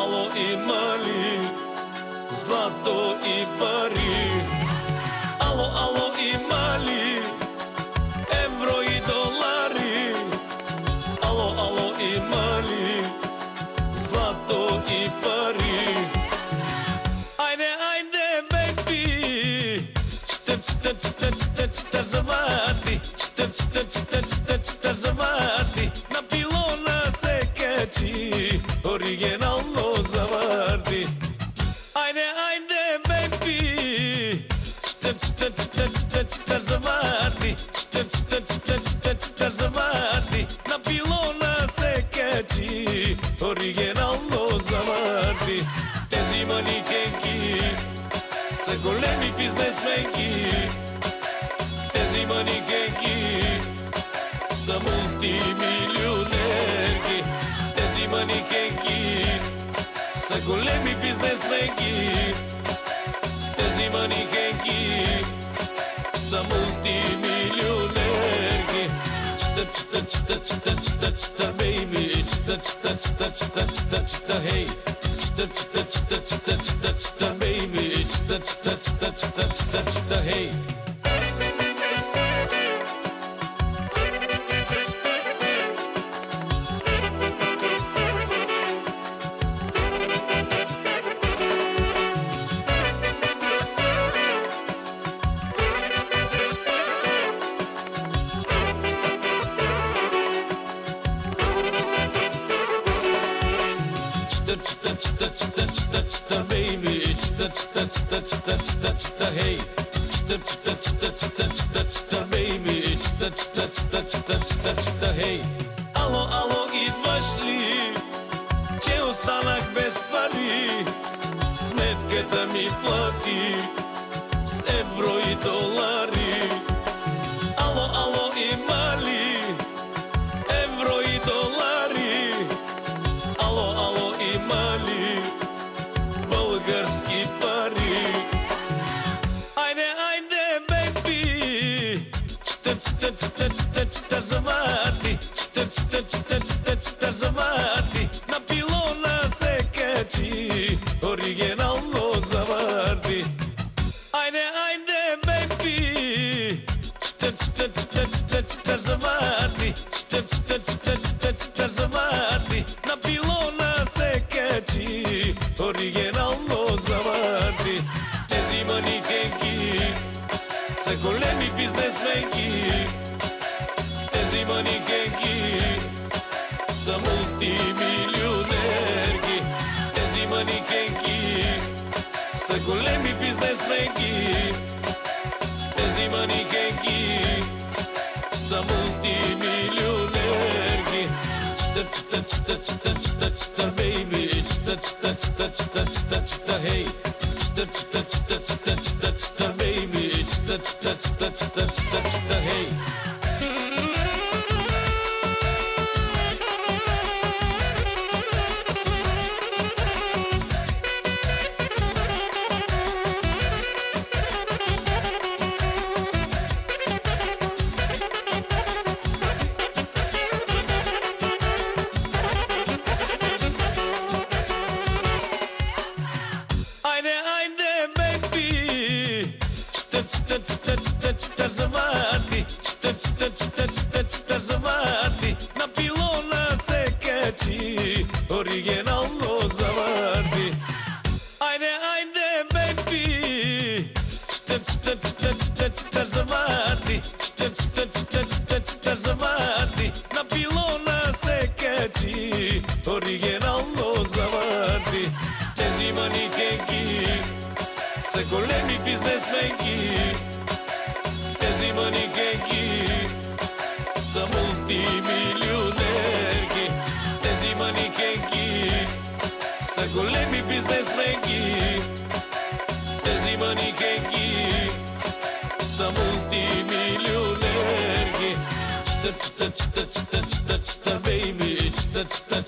alo, ima li zlato i pari? Alo, alo, ima li evro i dolari? Alo, alo, ima li zlato i pari? Ajde, ajde, baby, čtar, čtar, čtar, čtar, čtar, zavadi, čtar, čtar, čtar, čtar, čtar, zavadi, na pilona se keči, originalno zavardi. Ajde, ajde, baby, čtar, čtar, čtar, čtar, čtar, zavadi, čtar, čtar, čtar, čtar, čtar, zavadi, na pilona se keči, originalno zavardi. Тези манекенки са големи бизнесменки. Тези манекенки са мултимилионерки. Тези манекенки са големи бизнесменки. Тези манекенки са мултимилионерки. Чта, чта, чта, чта, чта, чта, бейби. Чта, чта, чта, чта, чта, чта, хей. Чта, чта, чта, чта, чта, чта, бейби. Чта, чта, чта, чта, чта, чта, хей. Чта, чта, чта, чта, чта, бейби. Чта, чта, чта, чта, чта, чта, хей. Чта, чта, чта, чта, чта, чта, бейби. Чта, чта, чта, чта, чта, чта, хей. Ало, ало, идваш ли? Че останах без пари. Сметката ми плати с евро и долари. Ало, ало, има ли евро и долари? Ало, ало, има ли български пари? Айде, айде, бейби, чта, чта, чта, чта, чта, завади, чта, чта, чта, чта, чта, завади, на пилона се качи, оригинално завади. Айде, айде, бейби, чта, чта, чта, чта, чта, завади, чта, чта, чта, чта, чта, завади, на пилона се качи, оригинално завади. Тези манекенки са големи бизнесменки. Тези манекенки са мултимилионерки. Тези манекенки са големи бизнесменки. Тези манекенки са мултимилионерки. Чта, чта, чта, чта, чта, чта, бейби. Чта, чта, чта, чта, чта, чта, хей. Чта, чта, чта, чта, чта, чта, бейби. Чта, чта, чта, чта, чта, чта, хей. Айде, айде, бейби, чта, чта, чта, чта, чта, завади, чта, чта, чта, чта, чта, завади, на пилона се качи, оригинално завади. Айде, айде, бейби, чта, чта, чта, чта, чта, завади, чта, чта, чта, чта, чта, завади, на пилона се качи, оригинално завади. Тези манекенки са големи бизнесменки. Тези манекенки са мултимилионерки. Тези манекенки са големи бизнесменки. Тези манекенки са мултимилионерки. Чта, чта, чта, чта, чта, чта, бейби. Чта, чта,